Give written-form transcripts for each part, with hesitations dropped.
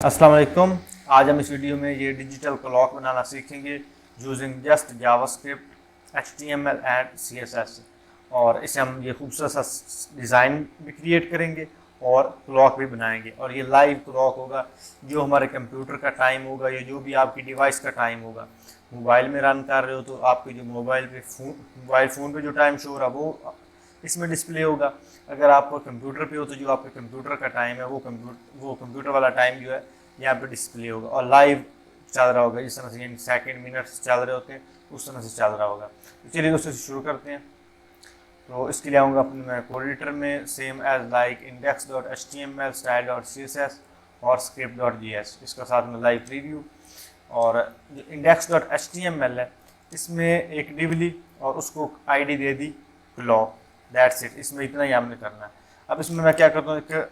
अस्सलाम वालेकुम। आज हम इस वीडियो में ये डिजिटल क्लॉक बनाना सीखेंगे using just JavaScript, HTML and CSS। और इसे हम ये खूबसूरत सा डिज़ाइन भी क्रिएट करेंगे और क्लॉक भी बनाएंगे। और ये लाइव क्लॉक होगा, जो हमारे कंप्यूटर का टाइम होगा या जो भी आपकी डिवाइस का टाइम होगा। मोबाइल में रन कर रहे हो तो आपके जो मोबाइल फ़ोन पे जो टाइम शो हो रहा है वो इसमें डिस्प्ले होगा। अगर आप कंप्यूटर पे हो तो जो आपके कंप्यूटर का टाइम है वो कंप्यूटर वाला टाइम जो है यहाँ पे डिस्प्ले होगा और लाइव चल रहा होगा। जिस तरह से यानी सेकंड मिनट्स चल रहे होते हैं उस तरह से चल रहा होगा। तो चलिए दोस्तों शुरू करते हैं। तो इसके लिए आऊँगा अपने मैं कोड एडिटर में, same as like index.html, style.css और script.js। इसका साथ में लाइव प्रीव्यू। और जो index.html है इसमें एक डिव ली और उसको ID they the clock. That's it, इसमें इतना ही हमने करना है। अब इसमें मैं क्या करता हूँ, एक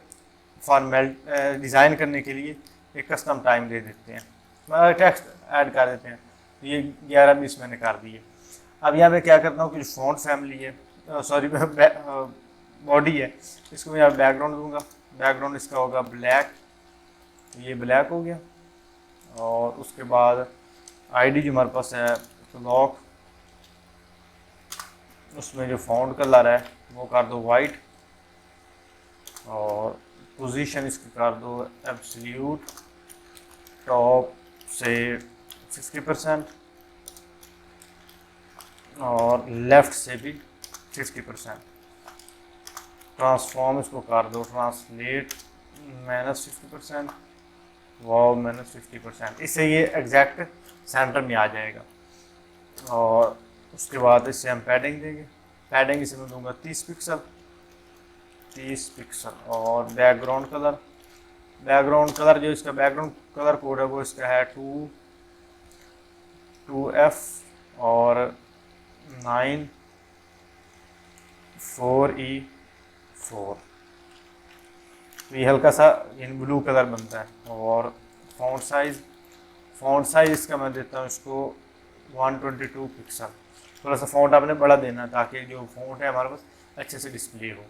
फॉर्मेल डिज़ाइन करने के लिए एक कस्टम टाइम दे देते हैं, मैं टेक्स्ट ऐड कर देते हैं। तो ये 11-20 मैंने कर दिए। अब यहाँ पे क्या करता हूँ कि जो फॉन्ट फैमिली है, सॉरी बॉडी है, इसको मैं यहाँ बैकग्राउंड दूंगा। बैकग्राउंड इसका होगा ब्लैक, ये ब्लैक हो गया। और उसके बाद आईडी जो हमारे पास है क्लॉक, उसमें जो फॉन्ट कलर है वो कर दो वाइट। और पोजीशन इसकी कर दो एब्सोल्यूट, टॉप से 60% और लेफ़्ट से भी 60%। ट्रांसफॉर्म इसको कर दो ट्रांसलेट -50%, वाव -50%। इससे ये एग्जैक्ट सेंटर में आ जाएगा। और उसके बाद इससे हम पैडिंग देंगे। पैडिंग इसे मैं दूंगा 30 पिक्सल। और बैकग्राउंड कलर जो इसका बैकग्राउंड कलर कोड है वो इसका है 2F और 9 4E4। तो ये हल्का सा ब्लू कलर बनता है। और फॉन्ट साइज इसका मैं देता हूँ इसको 122 पिक्सल। थोड़ा सा फॉन्ट आपने बड़ा देना है ताकि जो फॉन्ट है हमारे पास अच्छे से डिस्प्ले हो।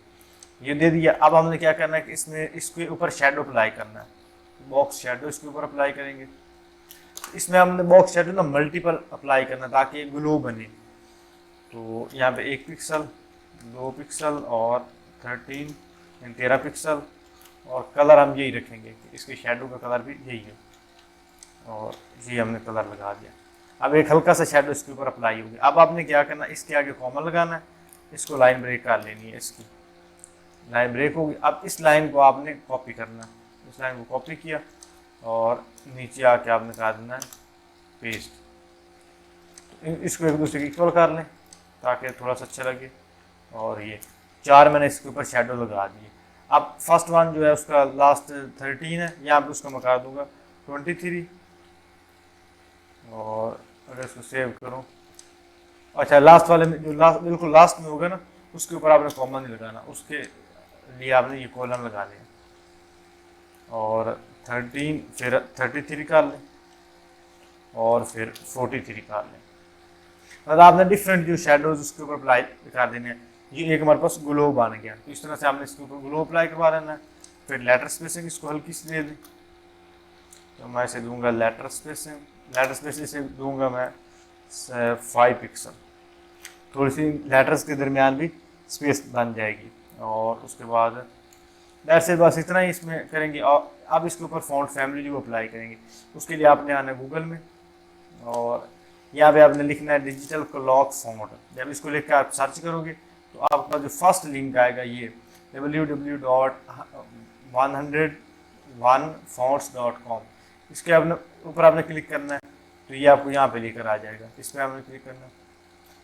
ये दे दिया। अब हमने क्या करना है कि इसमें इसके ऊपर शेडो अप्लाई करना है। बॉक्स शेडो इसके ऊपर अप्लाई करेंगे। इसमें हमने बॉक्स शेडो ना मल्टीपल अप्लाई करना ताकि ग्लो बने। तो यहाँ पे 1 पिक्सल, 2 पिक्सल और 13 पिक्सल। और कलर हम यही रखेंगे कि इसके शेडो का कलर भी यही है। और ये हमने कलर लगा दिया। अब एक हल्का सा शेडो इसके ऊपर अप्लाई हो गया। अब आपने क्या करना, इसके आगे कॉमा लगाना है, इसको लाइन ब्रेक कर लेनी है। इसकी लाइन ब्रेक होगी। अब इस लाइन को आपने कॉपी करना है। इस लाइन को कॉपी किया और नीचे आके आपने कर देना है पेस्ट। तो इसको एक दूसरे की इक्वल कर लें ताकि थोड़ा सा अच्छा लगे। और ये 4 मैंने इसके ऊपर शेडो लगा दिए। अब फर्स्ट वन जो है उसका लास्ट 13 है, यहाँ पे उसको मैं कर दूंगा 23। और अगर इसको सेव करूँ, अच्छा लास्ट वाले में जो बिल्कुल लास्ट में होगा ना उसके ऊपर आपने कॉमा नहीं लगाना, उसके लिए आपने ये कॉलम लगा लिया। और 13 फिर 33 कर लें और फिर 43 कर लें। मतलब आपने डिफरेंट जो शेडोज उसके ऊपर अप्लाई कर देने हैं। ये एक हमारे पास ग्लो बन गया। तो इस तरह से आपने इसके ऊपर ग्लो अप्लाई करवा देना है। फिर लेटर स्पेसिंग इसको हल्की सी दे दें। तो मैं इसे दूंगा लेटर स्पेसिंग इसे दूंगा मैं 5 पिक्सल। थोड़ी सी लेटर्स के दरमियान भी स्पेस बन जाएगी। और उसके बाद दैट्स इट, बस इतना ही इसमें करेंगे। और अब इसके ऊपर फॉन्ट फैमिली जो अप्लाई करेंगे उसके लिए आपने आना है गूगल में और यहाँ पे आपने लिखना है डिजिटल क्लॉक फॉन्ट। जब इसको लिख कर आप सर्च करोगे तो आपका जो फर्स्ट लिंक आएगा ये www.101fonts.com। इसके आपने ऊपर आपने क्लिक करना है तो ये आपको यहाँ पे लेकर आ जाएगा। इस पर आपने क्लिक करना है।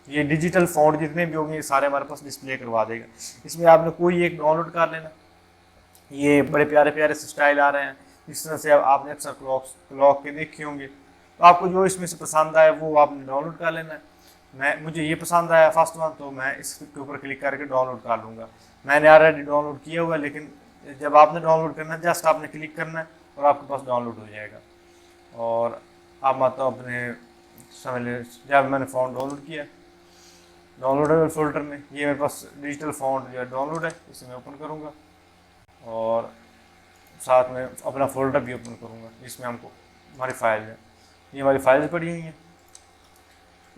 ये डिजिटल फॉन्ट जितने भी होंगे ये सारे हमारे पास डिस्प्ले करवा देगा। इसमें आपने कोई एक डाउनलोड कर लेना। ये बड़े प्यारे प्यारे से स्टाइल आ रहे हैं। इस तरह से आपने अक्सर क्लॉक के देखे होंगे। तो आपको जो इसमें से पसंद आए वो आपने डाउनलोड कर लेना है। मुझे ये पसंद आया फर्स्ट वन, तो मैं इसके ऊपर क्लिक करके डाउनलोड कर लूँगा। मैंने ऑलरेडी डाउनलोड किया हुआ है, लेकिन जब आपने डाउनलोड करना है जस्ट आपने क्लिक करना है और आपके पास डाउनलोड हो जाएगा। और आप मतलब अपने समझ लें जब मैंने फॉन्ट डाउनलोड किया डाउनलोडेबल फोल्डर में, ये मेरे पास डिजिटल फॉन्ट जो है डाउनलोड है, इसे मैं ओपन करूँगा। और साथ में अपना फोल्डर भी ओपन करूँगा जिसमें हमको हमारी फाइल है, ये हमारी फाइल्स पड़ी हुई हैं।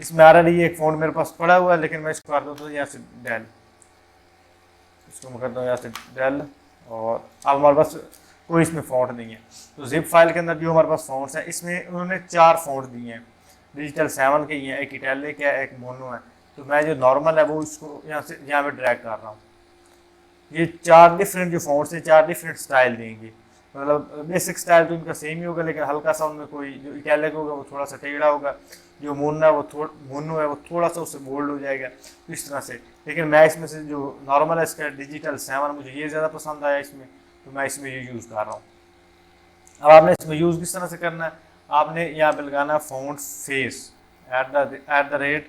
इसमें ऑलरेडी एक फ़ॉन्ट मेरे पास पड़ा हुआ है, लेकिन मैं इसको कर दूँ यहाँ से डेल, इसको मैं करता हूँ यहाँ से डेल, और अब हमारे पास कोई इसमें फ़ॉन्ट नहीं है। तो जिप फाइल के अंदर जो हमारे पास फ़ॉन्ट्स हैं, इसमें उन्होंने 4 फ़ॉन्ट दिए हैं, डिजिटल 7 के ही हैं, एक इटैलिक है, एक मोनो है। तो मैं जो नॉर्मल है वो इसको यहाँ से यहाँ पे ड्रैग कर रहा हूँ। ये 4 डिफरेंट जो फ़ॉन्ट्स हैं 4 डिफरेंट स्टाइल देंगे, मतलब बेसिक स्टाइल तो इनका सेम ही होगा, लेकिन हल्का सा उनमें कोई जो इटैलिक होगा वो थोड़ा सा टेढ़ा होगा, जो मोनो है वो थोड़ा सा उससे बोल्ड हो जाएगा, तो इस तरह से। लेकिन मैं इसमें से जो नॉर्मल है इसका डिजिटल 7 मुझे ये ज़्यादा पसंद आया इसमें, तो मैं इसमें ये यूज़ कर रहा हूँ। अब आपने इसमें यूज़ किस तरह से करना है, आपने यहाँ पे लगाना फ़ॉन्ट फेस @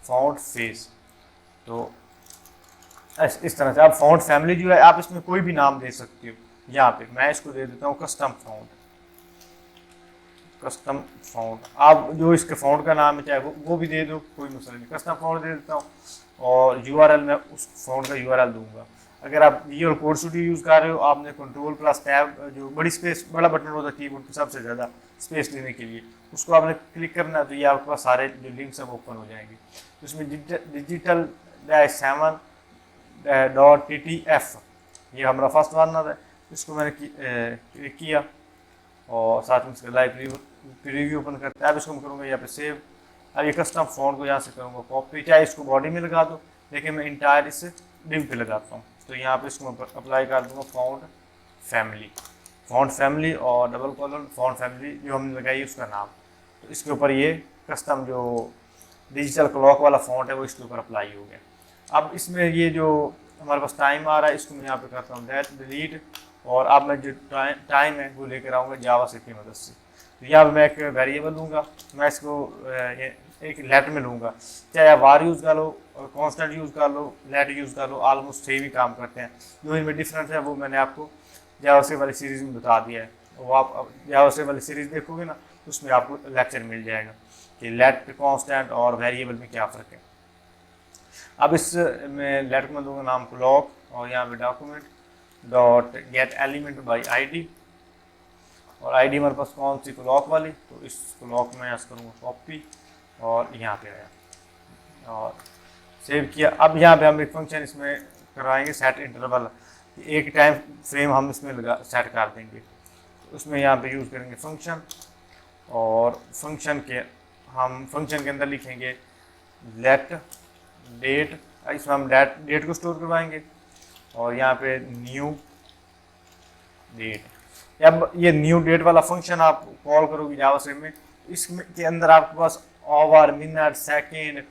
फ़ॉन्ट फेस। तो इस तरह से आप फ़ॉन्ट फैमिली जो है आप इसमें कोई भी नाम दे सकते हो। यहाँ पे मैं इसको दे देता हूँ कस्टम फ़ॉन्ट। आप जो इसके फ़ॉन्ट का नाम है चाहे वो भी दे दो, कोई मसला नहीं, कस्टम फ़ॉन्ट दे देता हूँ। और URL में उस फ़ॉन्ट का URL दूंगा। अगर आप विजुअल कोड स्टूडियो यूज़ कर रहे हो, आपने Ctrl+Tab जो बड़ा बटन होता है कीबोर्ड पे सबसे ज़्यादा स्पेस लेने के लिए, उसको आपने क्लिक करना है, तो ये आपके पास सारे जो लिंक्स हैं वो ओपन हो जाएंगे। तो इसमें digital-7.ttf ये हमारा फर्स्ट वन है, इसको मैंने क्लिक किया और साथ में इसका लाइव प्रीव्यू ओपन करते हैं। अब इसको मैं करूँगा यहाँ पे सेव। अब ये कस्टम फ़ॉन्ट को यहाँ से करूँगा कॉपी, चाहे इसको बॉडी में लगा दो, लेकिन मैं इंटायर इसे डिव पे लगाता हूँ। तो यहाँ पे इसको मैं अप्लाई कर दूँगा फ़ॉन्ट फैमिली और डबल : फ़ॉन्ट फैमिली जो हमने लगाई उसका नाम। तो इसके ऊपर ये कस्टम जो डिजिटल क्लॉक वाला फ़ॉन्ट है वो इसके ऊपर अप्लाई हो गया। अब इसमें ये जो हमारे पास टाइम आ रहा है इसको मैं यहाँ पे करता हूँ डिलीट, और अब मैं जो टाइम है वो लेकर आऊँगा जावास्क्रिप्ट की मदद से। तो यहाँ पे मैं एक वेरिएबल लूँगा, मैं इसको एक लेट में लूँगा, चाहे आप वार यूज़ कर लो, कांस्टेंट यूज़ कर लो, लेट यूज़ कर लो, ऑलमोस्ट सेम ही काम करते हैं। जो इनमें डिफरेंस है वो मैंने आपको जावास्क्रिप्ट वाली सीरीज़ में बता दिया है। वो आप जावास्क्रिप्ट वाली सीरीज़ देखोगे ना, तो उसमें आपको लेक्चर मिल जाएगा कि लेट, कांस्टेंट और वेरिएबल में क्या फ़र्क है। अब इस में लेट में दूँगा नाम क्लॉक, और यहाँ पे document.getElementById, और आईडी हमारे पास कौन सी, क्लॉक वाली, तो इस क्लॉक में यहाँ से करूँगा कॉपी और यहाँ पे आया और सेव किया। अब यहाँ पे हम एक फंक्शन इसमें करवाएंगे सेट इंटरवल, एक टाइम फ्रेम हम इसमें सेट कर देंगे। तो उसमें यहाँ पे यूज़ करेंगे फंक्शन, और फंक्शन के अंदर लिखेंगे लेट डेट, इसमें हम डेट को स्टोर करवाएंगे, और यहाँ पे न्यू डेट। अब ये न्यू डेट वाला फंक्शन आप कॉल करोगे जावास्क्रिप्ट में, इसमें के अंदर आपके पास hour, minute, second,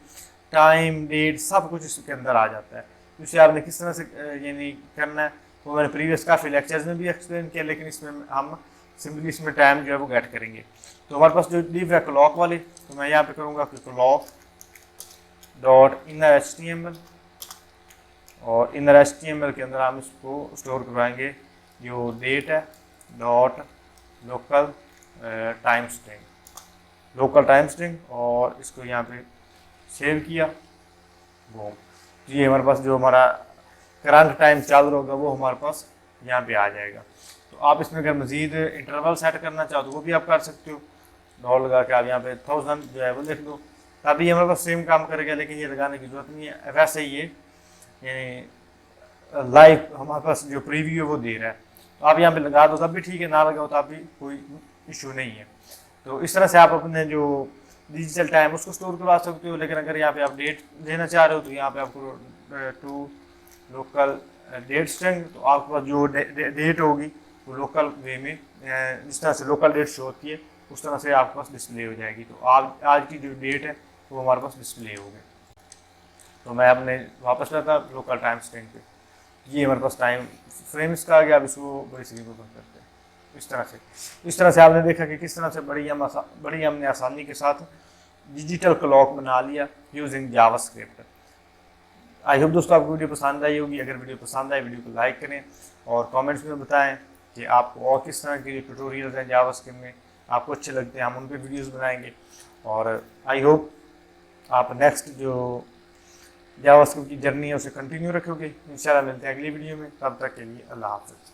time, date सब कुछ इसके अंदर आ जाता है। तो इसे आपने किस तरह से यानी करना है वो मैंने प्रीवियस काफ़ी लेक्चर्स में भी एक्सप्लेन किया, लेकिन इसमें हम सिंपली इसमें टाइम जो है वो गेट करेंगे। तो हमारे पास जो डिव है क्लॉक वाली, तो मैं यहाँ पे करूँगा कि clock.innerHTML, और innerHTML के अंदर हम इसको स्टोर करवाएंगे जो डेट है लोकल टाइम स्ट्रिंग, और इसको यहाँ पे सेव किया। वो ये हमारे पास जो हमारा करंट टाइम चल रहा होगा वो हमारे पास यहाँ पे आ जाएगा। तो आप इसमें अगर मज़ीद इंटरवल सेट करना चाहो तो वो भी आप कर सकते हो, डॉल लगा के आप यहाँ पे 1000 जो है वो लिख दो, तभी हमारे पास सेम काम करेगा, लेकिन ये लगाने की ज़रूरत नहीं है। वैसे ही ये लाइव हमारे पास जो प्रीव्यू है वो दे रहा है, तो आप यहाँ पे लगा दो तब भी ठीक है, ना लगाओ तब भी कोई इशू नहीं है। तो इस तरह से आप अपने जो डिजिटल टाइम उसको स्टोर करवा सकते हो। लेकिन अगर यहाँ पे आप डेट देना चाह रहे हो तो यहाँ पे आपको टू लोकल डेट स्ट्रिंग, तो आपके पास जो डेट होगी वो लोकल वे में जिस तरह से लोकल डेट शो होती है उस तरह से आपके पास डिस्प्ले हो जाएगी। तो आज की जो डेट है वो हमारे पास डिस्प्ले होगी। तो मैं अपने वापस लाता लोकल टाइम स्ट्रिंग पे, ये हमारे पास टाइम फ्रेम इसका आ गया। अब इसको बड़ी स्क्रीन पर बंद करते हैं। इस तरह से आपने देखा कि किस तरह से बड़ी हमने आसानी के साथ डिजिटल क्लॉक बना लिया यूजिंग जावास्क्रिप्ट। आई होप दोस्तों आपको वीडियो पसंद आई होगी। अगर वीडियो पसंद आए वीडियो को लाइक करें और कमेंट्स में बताएं कि आपको और किस तरह के ट्यूटोरियल्स हैं जावास्क्रिप्ट में आपको अच्छे लगते हैं, हम उन पर वीडियोस बनाएंगे। और आई होप आप नेक्स्ट जो जावास्क्रिप्ट की जर्नी है उसे कंटिन्यू रखोगे। इंशाल्लाह मिलते हैं अगली वीडियो में, तब तक के लिए अल्लाह हाफ़िज़।